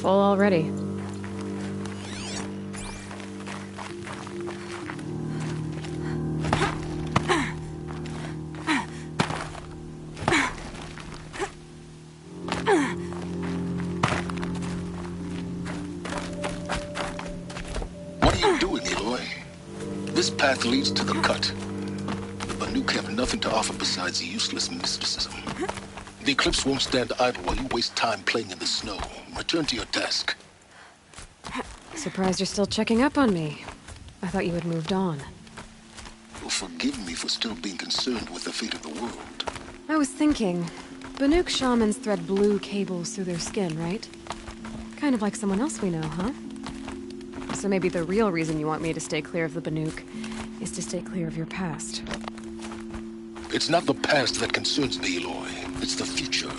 Full already. Path leads to the cut. The Banuk have nothing to offer besides useless mysticism. The Eclipse won't stand idle while you waste time playing in the snow. Return to your task. Surprised you're still checking up on me. I thought you had moved on. Well, forgive me for still being concerned with the fate of the world. I was thinking, Banuk shamans thread blue cables through their skin, right? Kind of like someone else we know, huh? So maybe the real reason you want me to stay clear of the Banuk is to stay clear of your past. It's not the past that concerns me, Eloy. It's the future.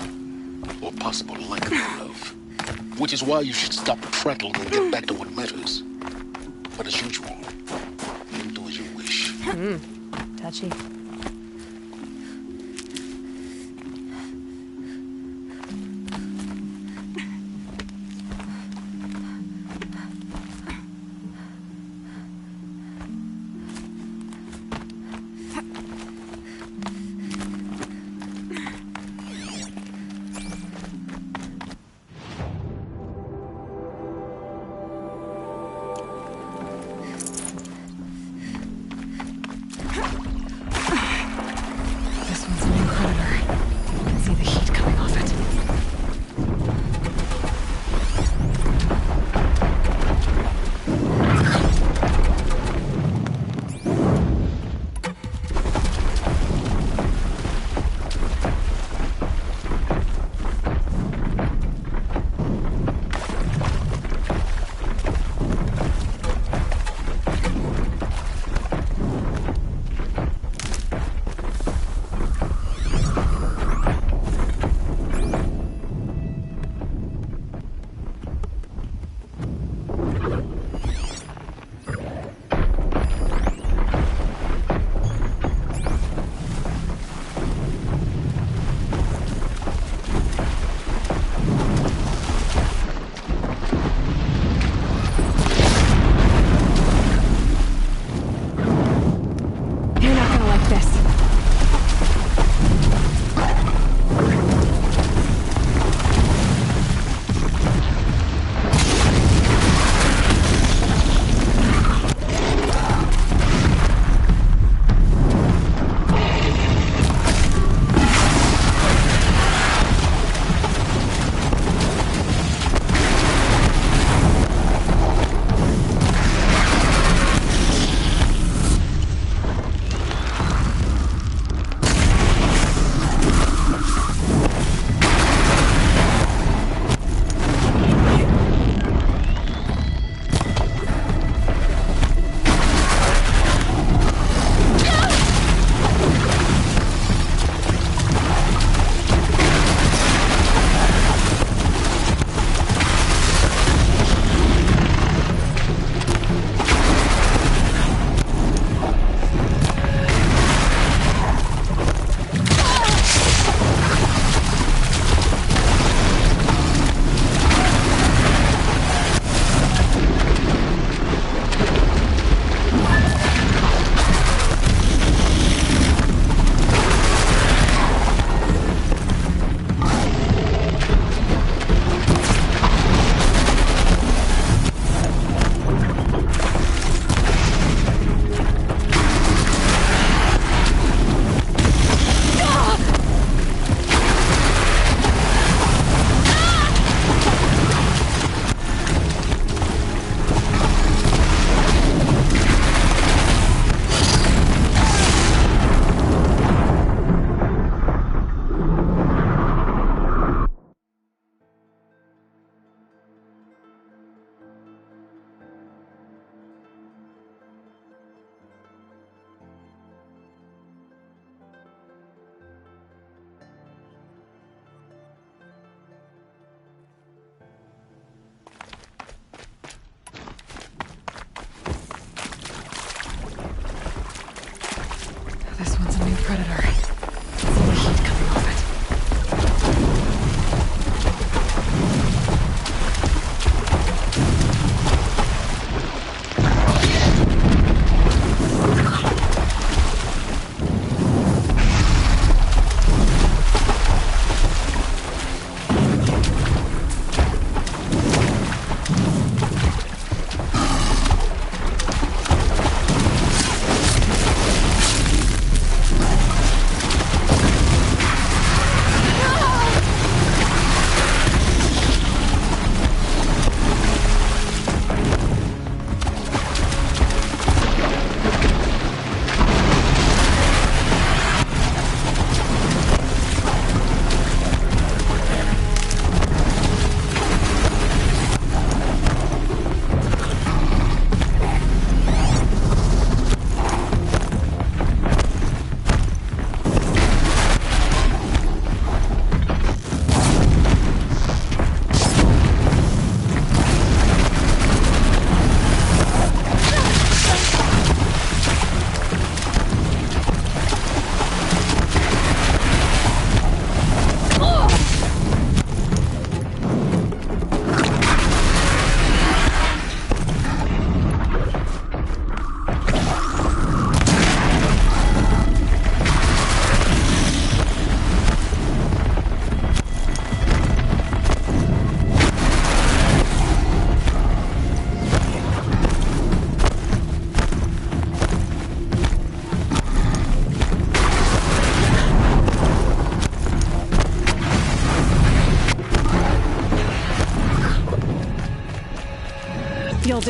Or possible lack thereof. Which is why you should stop prattling and get back to what matters. But as usual, you do as you wish. Touchy.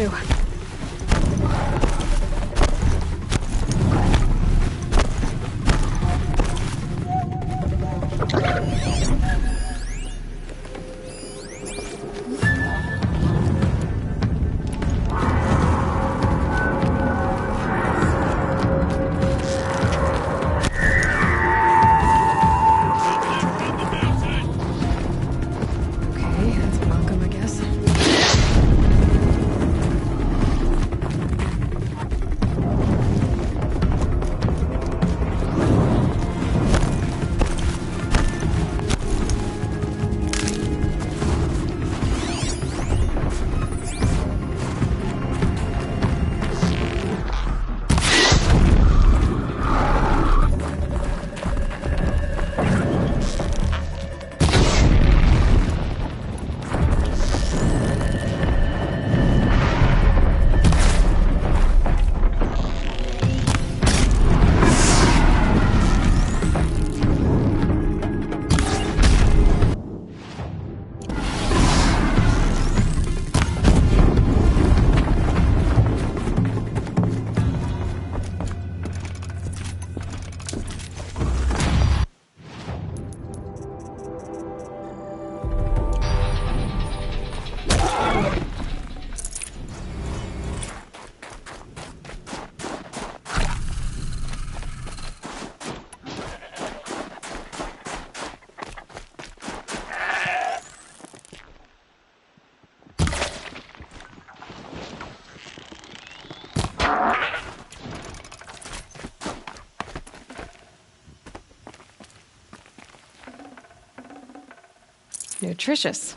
do. Okay, that's welcome, I guess. Nutritious.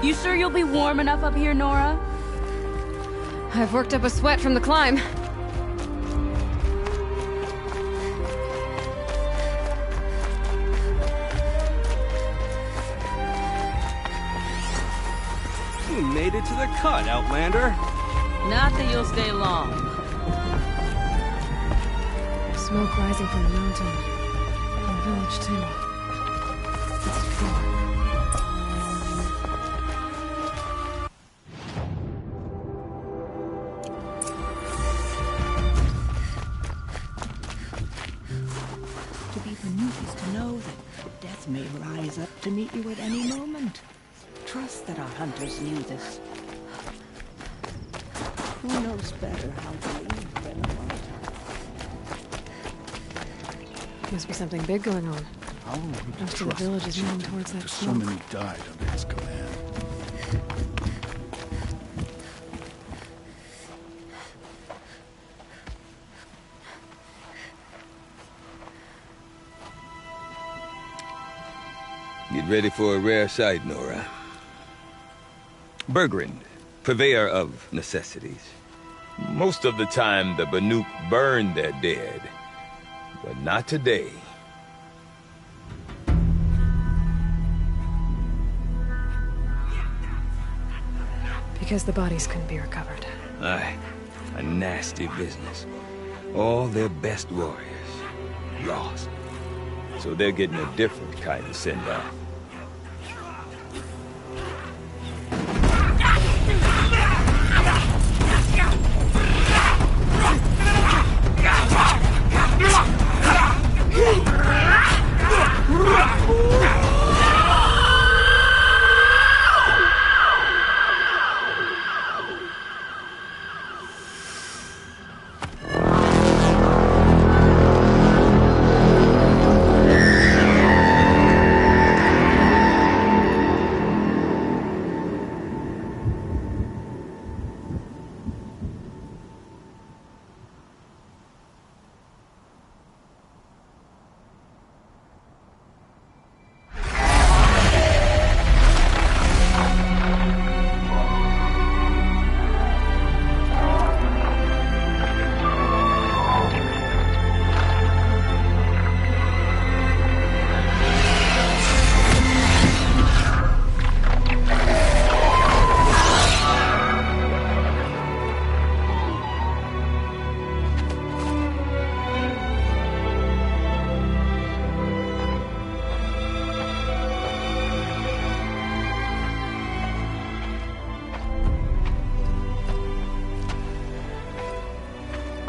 You sure you'll be warm enough up here, Nora? I've worked up a sweat from the climb. You made it to the cut, Outlander. Not that you'll stay long. There's smoke rising from the mountain. From the village, too. It's at 4. To be beneath is to know that death may rise up to meet you at any moment. Trust that our hunters knew this. Who knows better how to lead than a hunter? Must be something big going on. How are we to Most of the trust village is this moving chief towards that after so smoke. many died under his command? Get ready for a rare sight, Nora. Bergrand, purveyor of necessities. Most of the time, the Banuk burn their dead, but not today. Because the bodies couldn't be recovered. Aye, a nasty business. All their best warriors lost. So they're getting a different kind of send-off.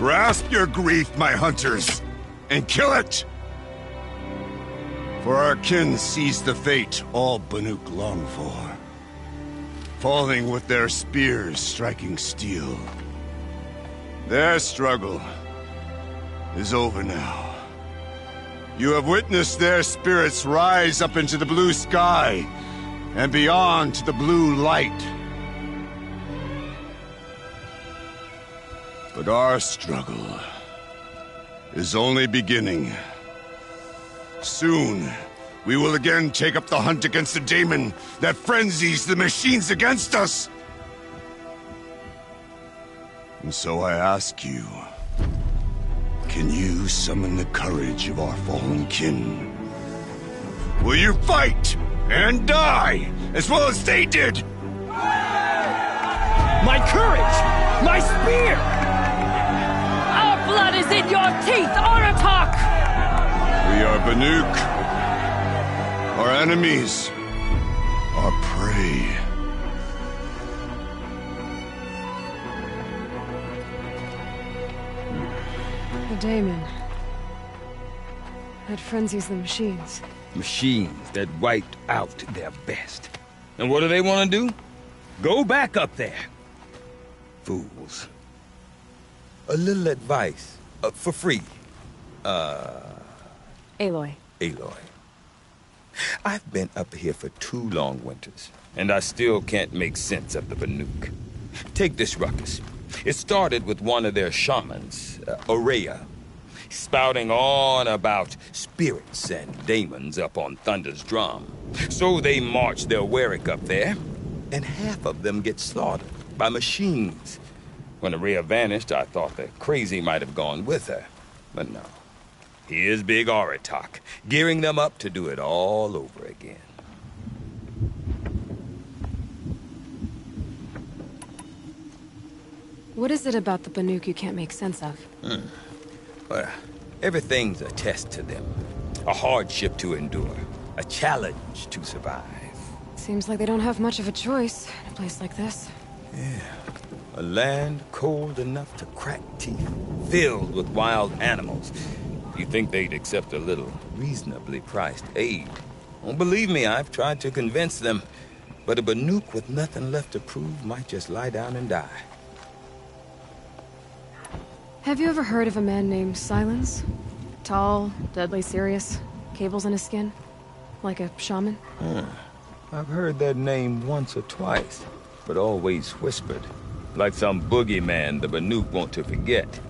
Grasp your grief, my hunters, and kill it! For our kin sees the fate all Banuk long for. Falling with their spears striking steel. Their struggle is over now. You have witnessed their spirits rise up into the blue sky and beyond to the blue light. But our struggle is only beginning. Soon, we will again take up the hunt against the daemon that frenzies the machines against us. And so I ask you, can you summon the courage of our fallen kin? Will you fight and die as well as they did? My courage! My spear! Our blood is in your teeth, Aratak! We are Banuk. Our enemies are prey. The daemon. That frenzies the machines. Machines that wiped out their best. And what do they want to do? Go back up there. Fools. A little advice. For free. Aloy. Aloy. I've been up here for 2 long winters, and I still can't make sense of the Banuk. Take this ruckus. It started with one of their shamans, Aurea, spouting on about spirits and demons up on Thunder's drum. So they march their Warwick up there, and half of them get slaughtered by machines. When Aurea vanished, I thought the crazy might have gone with her, but no. Here's Big Aratak, gearing them up to do it all over again. What is it about the Banuk you can't make sense of? Well, everything's a test to them. A hardship to endure. A challenge to survive. Seems like they don't have much of a choice in a place like this. Yeah. A land cold enough to crack teeth, filled with wild animals. You'd think they'd accept a little reasonably priced aid. Well, believe me, I've tried to convince them. But a Banuk with nothing left to prove might just lie down and die. Have you ever heard of a man named Silence? Tall, deadly serious, cables in his skin? Like a shaman? I've heard that name once or twice, but always whispered. Like some boogeyman the Banuk want to forget.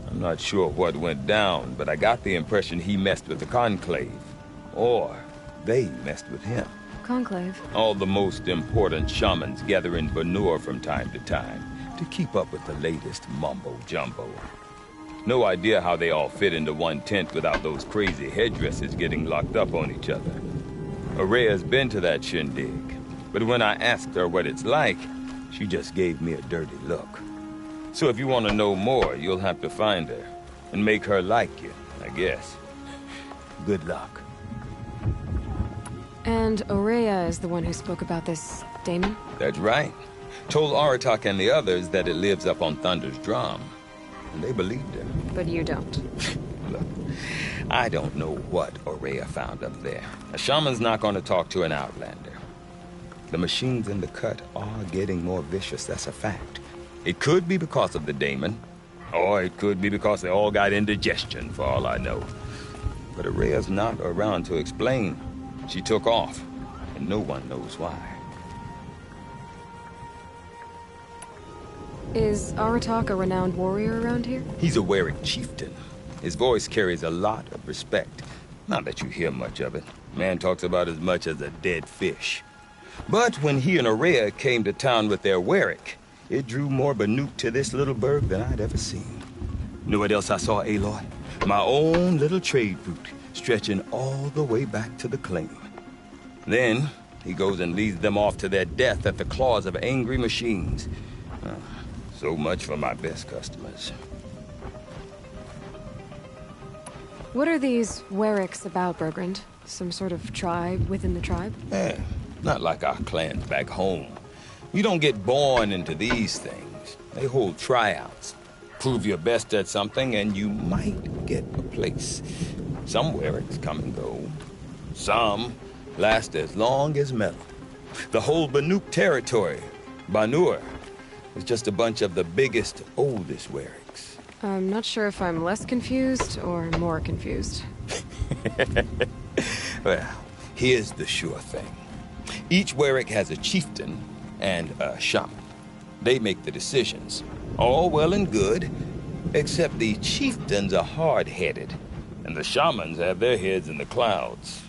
I'm not sure what went down, but I got the impression he messed with the Conclave. Or they messed with him. Conclave? All the most important shamans gather in Vanur from time to time to keep up with the latest mumbo-jumbo. No idea how they all fit into one tent without those crazy headdresses getting locked up on each other. Aurea's been to that shindig, but when I asked her what it's like, she just gave me a dirty look. So if you want to know more, you'll have to find her and make her like you, I guess. Good luck. And Aurea is the one who spoke about this daemon? That's right. Told Aratak and the others that it lives up on Thunder's drum. And they believed her. But you don't. Look, I don't know what Aurea found up there. A shaman's not going to talk to an outlander. The machines in the cut are getting more vicious, that's a fact. It could be because of the daemon, or it could be because they all got indigestion, for all I know. But Aurea's not around to explain. She took off, and no one knows why. Is Aratak a renowned warrior around here? He's a Warwick chieftain. His voice carries a lot of respect. Not that you hear much of it. Man talks about as much as a dead fish. But when he and Aurea came to town with their Warwick, it drew more Banuk to this little burg than I'd ever seen. Know what else I saw, Aloy? My own little trade route, stretching all the way back to the claim. Then, he goes and leads them off to their death at the claws of angry machines. So much for my best customers. What are these Warwicks about, Bergrand? Some sort of tribe within the tribe? Not like our clans back home. You don't get born into these things. They hold tryouts. Prove your best at something, and you might get a place. Some Wericks come and go. Some last as long as metal. The whole Banuk territory, Banur, is just a bunch of the biggest, oldest Wericks. I'm not sure if I'm less confused or more confused. Well, here's the sure thing. Each Werick has a chieftain and a shaman. They make the decisions. All well and good, except the chieftains are hard-headed, and the shamans have their heads in the clouds.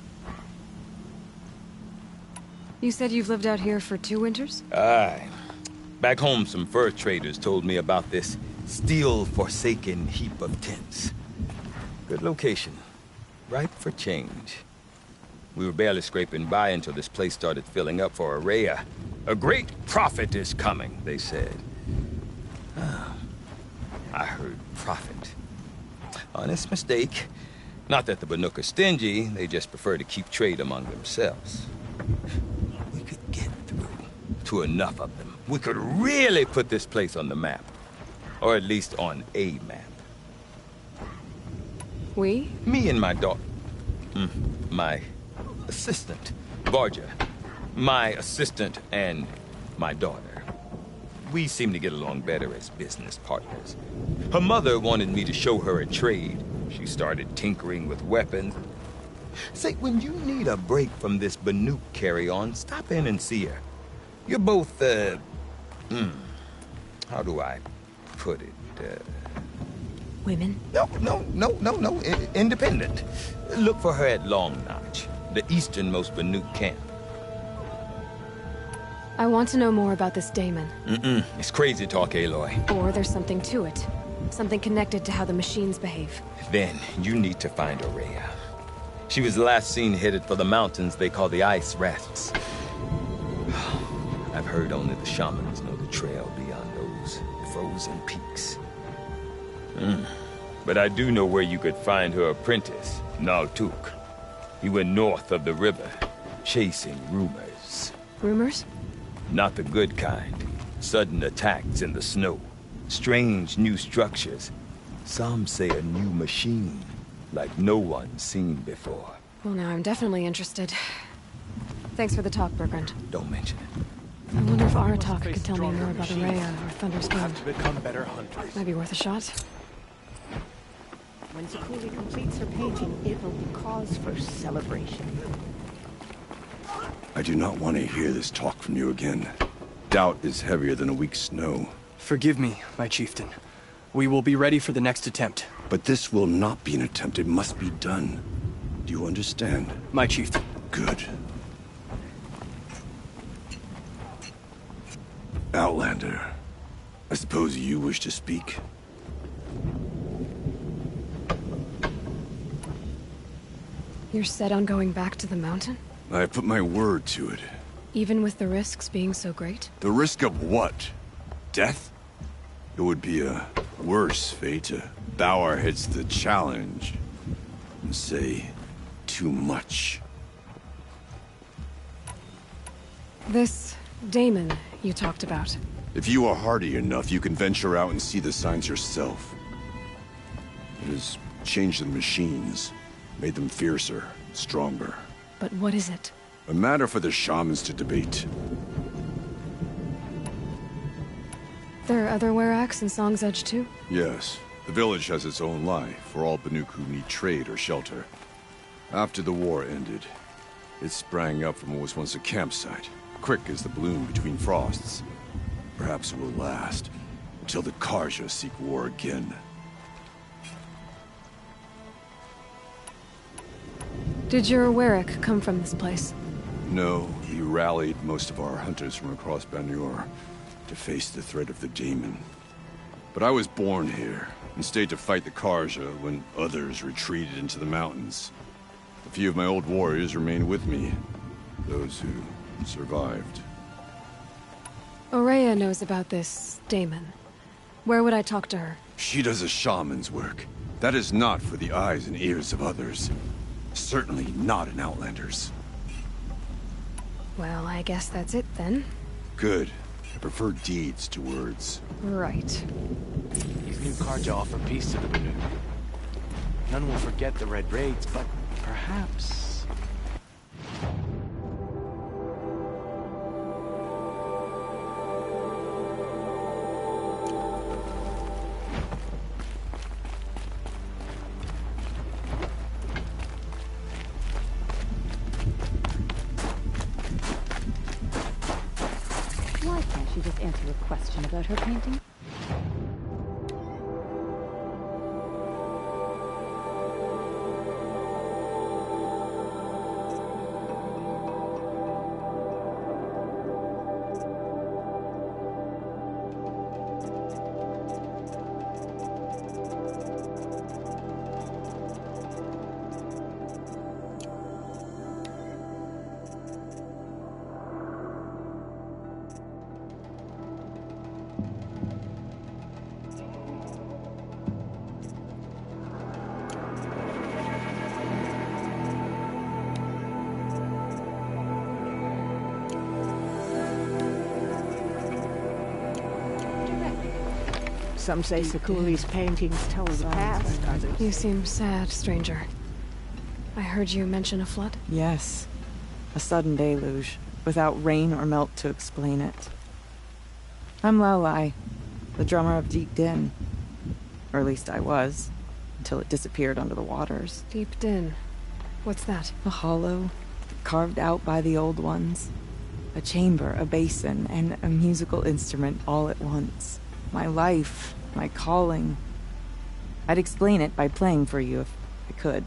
You said you've lived out here for 2 winters? Aye. Back home, some fur traders told me about this steel-forsaken heap of tents. Good location. Ripe for change. We were barely scraping by until this place started filling up for Araya. A great prophet is coming, they said. Ah, I heard prophet. Honest mistake. Not that the Banuk are stingy, they just prefer to keep trade among themselves. We could get through to enough of them. We could really put this place on the map. Or at least on a map. We? Me and my daughter. My assistant, Varja. My assistant and my daughter. We seem to get along better as business partners. Her mother wanted me to show her a trade. She started tinkering with weapons. Say, when you need a break from this Banuk carry-on, stop in and see her. You're both, how do I put it? Women? No. Independent. Look for her at Long Notch, the easternmost Banuk camp. I want to know more about this Daemon. It's crazy talk, Aloy. Or there's something to it. Something connected to how the machines behave. Then you need to find Araya. She was last seen headed for the mountains they call the Ice Rafts. I've heard only the shamans know the trail beyond those frozen peaks. But I do know where you could find her apprentice, Naltuk. He went north of the river, chasing rumors. Rumors? Not the good kind. Sudden attacks in the snow. Strange new structures. Some say a new machine, like no one's seen before. Well, now I'm definitely interested. Thanks for the talk, Bergrand. Don't mention it. I wonder if Aratak could tell me more about Araya or Thunder's We'll Gun. have to become better hunters. Might be worth a shot. When Zakuli completes her painting, it will be cause for celebration. I do not want to hear this talk from you again. Doubt is heavier than a week's snow. Forgive me, my chieftain. We will be ready for the next attempt. But this will not be an attempt. It must be done. Do you understand? My chieftain. Good. Outlander, I suppose you wish to speak? You're set on going back to the mountain? I have put my word to it. Even with the risks being so great? The risk of what? Death? It would be a worse fate to bow our heads to the challenge and say too much. This Daemon you talked about. If you are hardy enough, you can venture out and see the signs yourself. It has changed the machines, made them fiercer, stronger. But what is it? A matter for the shamans to debate. There are other Weraks in Song's Edge too? Yes. The village has its own life for all Banuk who need trade or shelter. After the war ended, it sprang up from what was once a campsite, quick as the bloom between frosts. Perhaps it will last until the Karja seek war again. Did your Werik come from this place? No, he rallied most of our hunters from across Banur to face the threat of the Daemon. But I was born here and stayed to fight the Karja when others retreated into the mountains. A few of my old warriors remained with me, those who survived. Araya knows about this Daemon. Where would I talk to her? She does a shaman's work. That is not for the eyes and ears of others. Certainly not an Outlander's. Well, I guess that's it then. Good. I prefer deeds to words. Right. These new cards offer peace to the Banuk. None will forget the Red Raids, but perhaps... Why can't she just answer a question about her painting? Some say Sakuli's paintings tell of the past, others... You seem sad, stranger. I heard you mention a flood? Yes. A sudden deluge, without rain or melt to explain it. I'm Lalai, the drummer of Deep Din. Or at least I was, until it disappeared under the waters. Deep Din. What's that? A hollow, carved out by the old ones. A chamber, a basin, and a musical instrument all at once. My life, my calling. I'd explain it by playing for you if I could.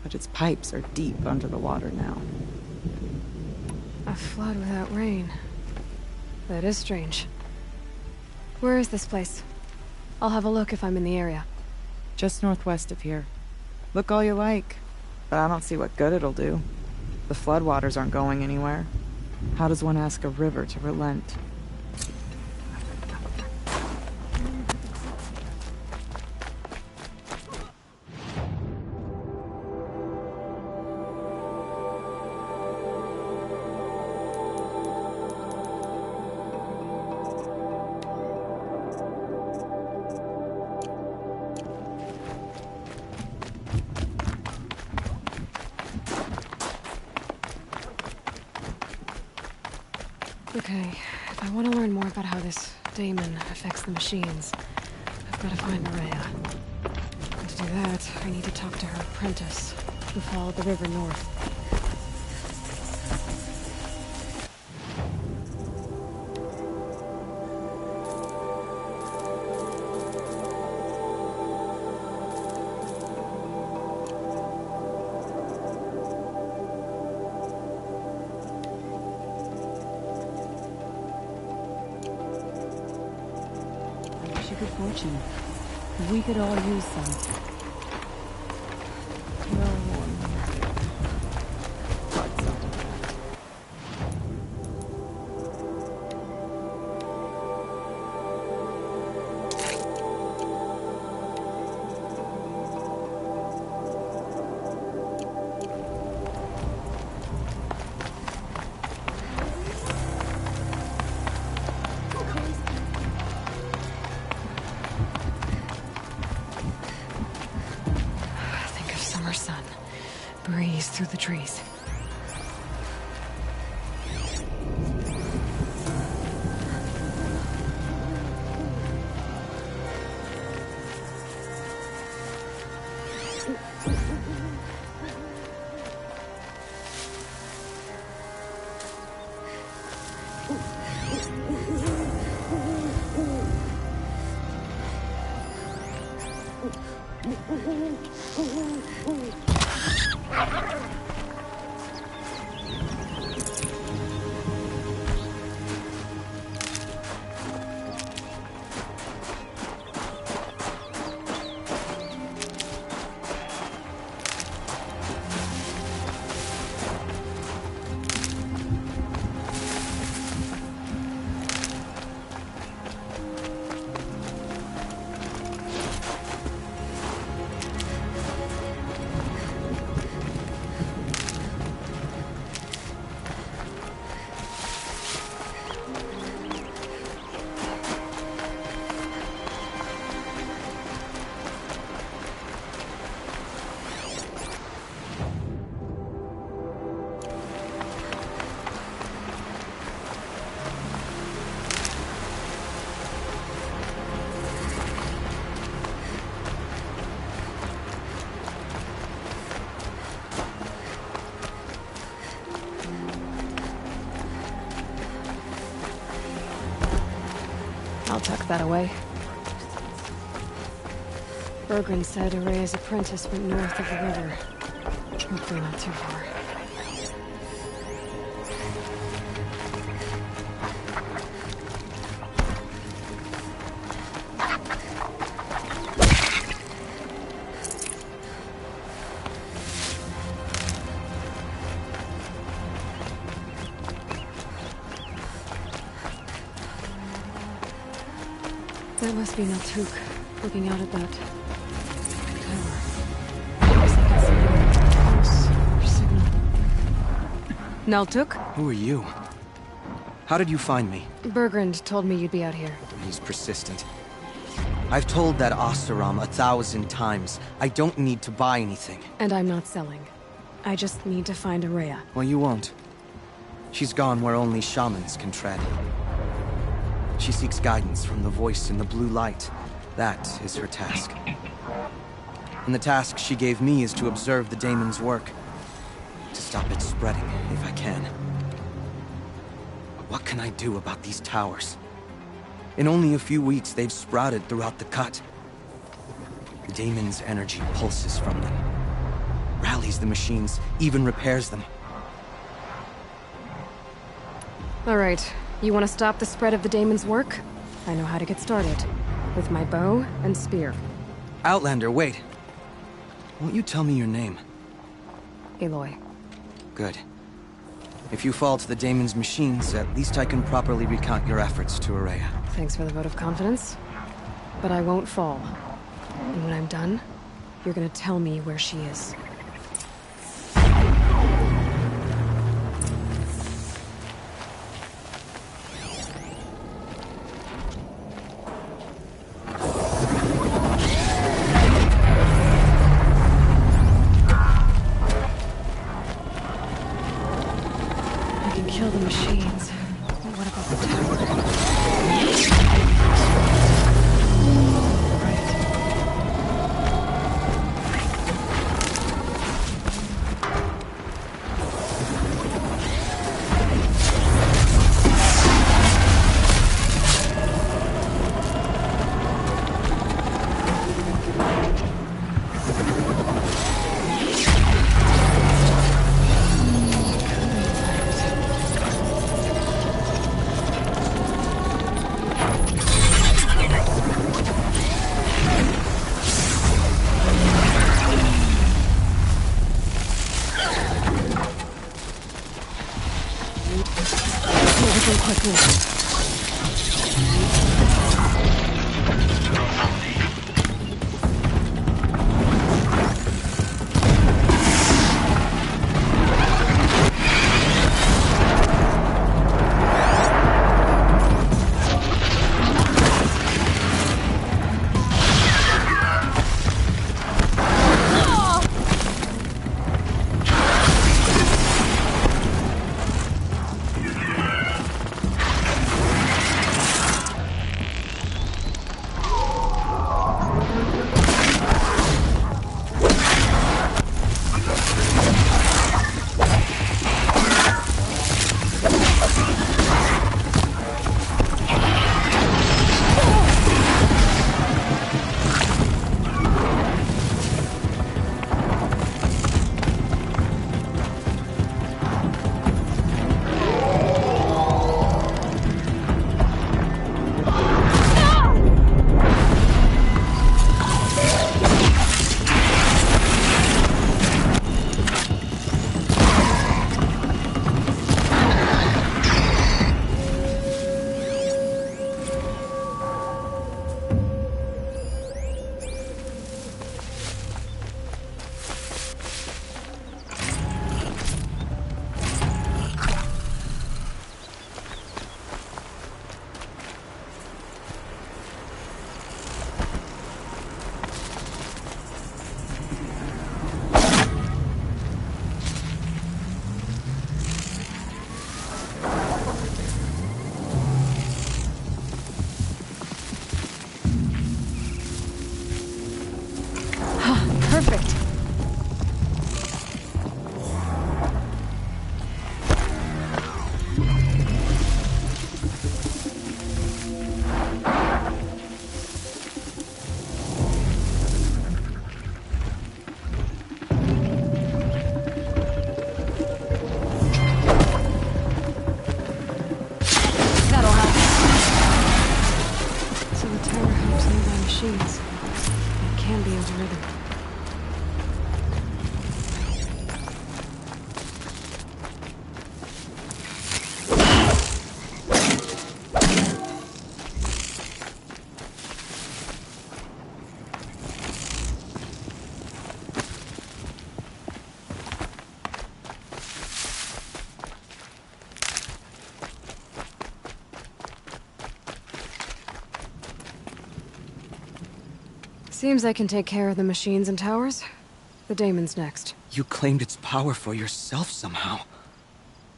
But its pipes are deep under the water now. A flood without rain. That is strange. Where is this place? I'll have a look if I'm in the area. Just northwest of here. Look all you like, but I don't see what good it'll do. The floodwaters aren't going anywhere. How does one ask a river to relent? Okay, if I want to learn more about how this daemon affects the machines, I've got to find Maria. And to do that, I need to talk to her apprentice, who followed the river north. Good fortune. We could all use some. Sun. Breeze through the trees. that away. Bergren said Araya's apprentice went north of the river. Hopefully not too far. That must be Naltuk, looking out at that tower. Looks like it's some pulse or signal. Naltuk? Who are you? How did you find me? Bergrand told me you'd be out here. He's persistent. I've told that Oseram 1,000 times. I don't need to buy anything. And I'm not selling. I just need to find Araya. Well, you won't. She's gone where only shamans can tread. She seeks guidance from the voice in the blue light. That is her task. And the task she gave me is to observe the daemon's work. To stop it spreading, if I can. But what can I do about these towers? In only a few weeks, they've sprouted throughout the cut. The daemon's energy pulses from them. Rallies the machines, even repairs them. All right. You want to stop the spread of the daemon's work? I know how to get started. With my bow and spear. Outlander, wait. Won't you tell me your name? Aloy. Good. If you fall to the daemon's machines, at least I can properly recount your efforts to Araya. Thanks for the vote of confidence. But I won't fall. And when I'm done, you're gonna tell me where she is. Kill the machines. But what about the tower? machines. It can be into rhythm. Seems I can take care of the machines and towers. The daemon's next. You claimed its power for yourself somehow.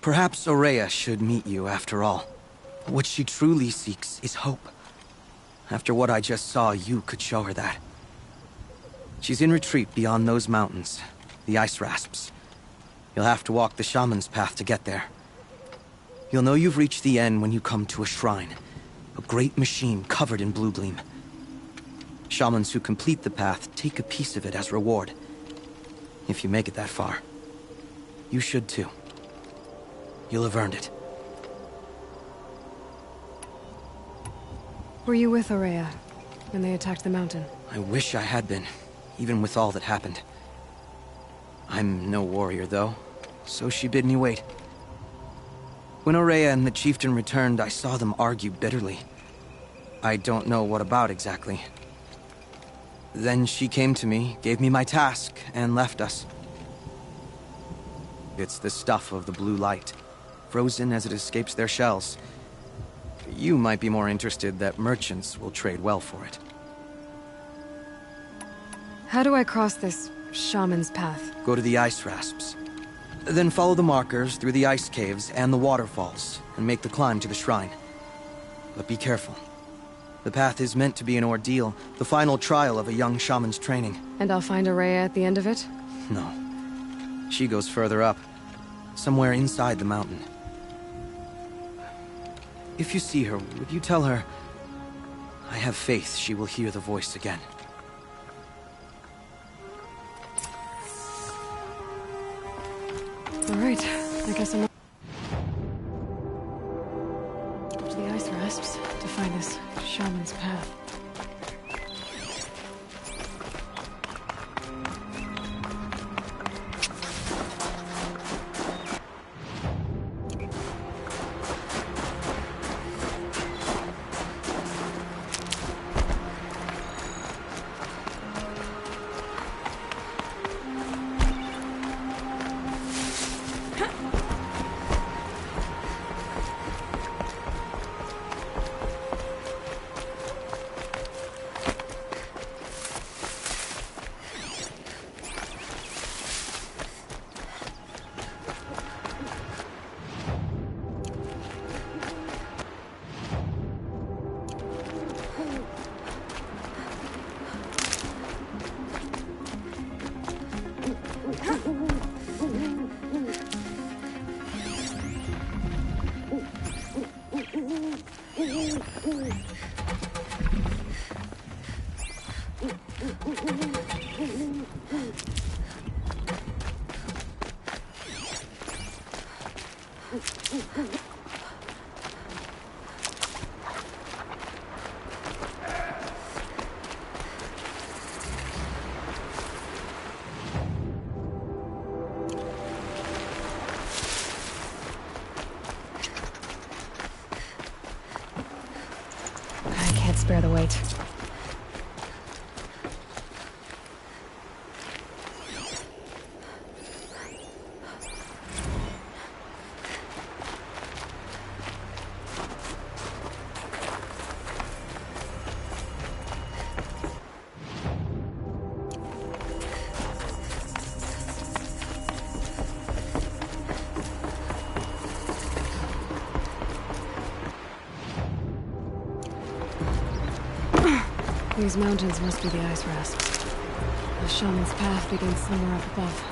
Perhaps Aurea should meet you after all. What she truly seeks is hope. After what I just saw, you could show her that. She's in retreat beyond those mountains, the ice rasps. You'll have to walk the shaman's path to get there. You'll know you've reached the end when you come to a shrine. A great machine covered in blue gleam. Shamans who complete the path take a piece of it as reward. If you make it that far. You should too. You'll have earned it. Were you with Aurea when they attacked the mountain? I wish I had been, even with all that happened. I'm no warrior, though, so she bid me wait. When Aurea and the chieftain returned, I saw them argue bitterly. I don't know what about exactly. Then she came to me, gave me my task, and left us. It's the stuff of the blue light, frozen as it escapes their shells. You might be more interested that merchants will trade well for it. How do I cross this shaman's path? Go to the ice rasps. Then follow the markers through the ice caves and the waterfalls, and make the climb to the shrine. But be careful. The path is meant to be an ordeal, the final trial of a young shaman's training. And I'll find Aurea at the end of it? No. She goes further up, somewhere inside the mountain. If you see her, would you tell her, I have faith she will hear the voice again. All right, I guess I'm to the ice rasps to find this shaman's path. Spare the weight. These mountains must be the ice rasps. The shaman's path begins somewhere up above.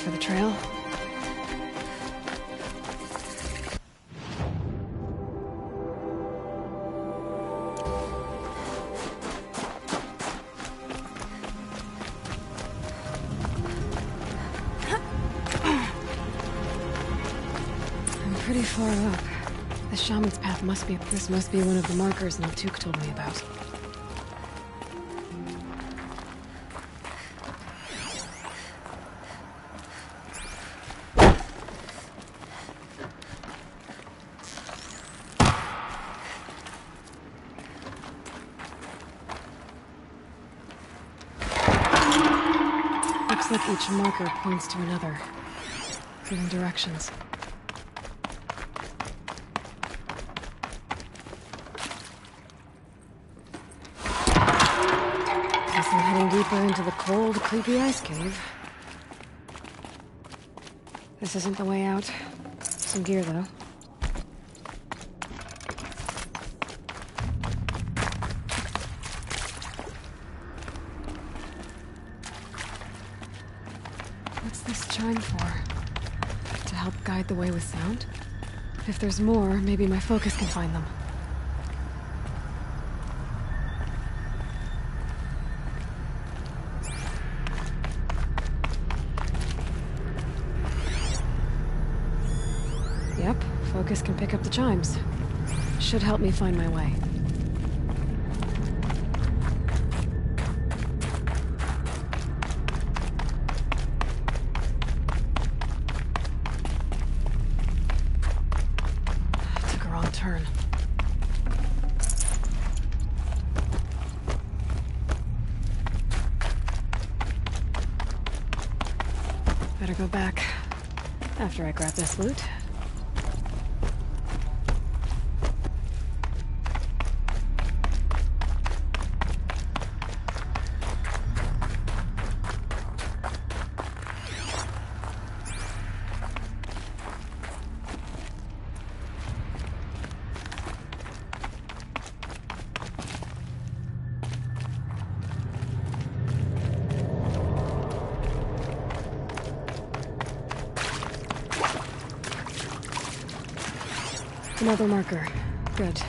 for the trail. I'm pretty far up. The shaman's path must be... This must be one of the markers Naltuk told me about. Looks like each marker points to another, giving directions. Guess I'm heading deeper into the cold, creepy ice cave. This isn't the way out. Some gear, though. What's this chime for? To help guide the way with sound? If there's more, maybe my focus can find them. Yep, focus can pick up the chimes. Should help me find my way. Took a wrong turn. Better go back after I grab this loot. Another marker. Good.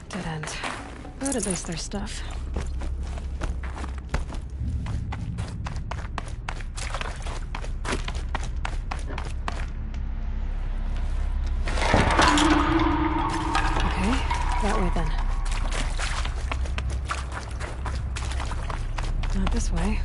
Dead end. But at least there's stuff. Okay, that way then. Not this way.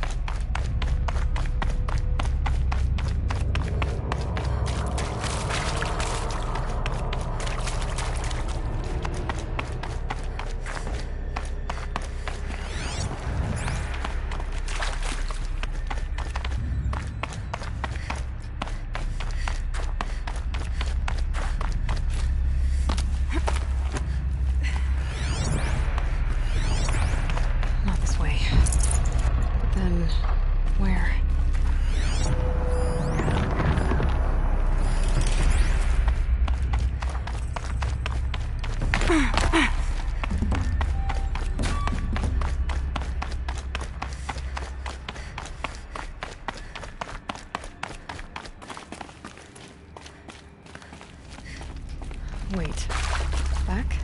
Wait. Back?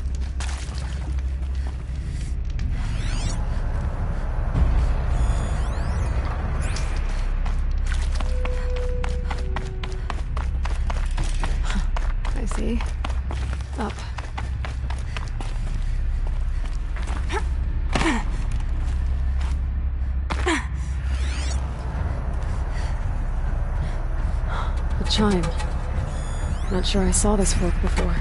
I see. Up. The chime. Not sure I saw this fork before.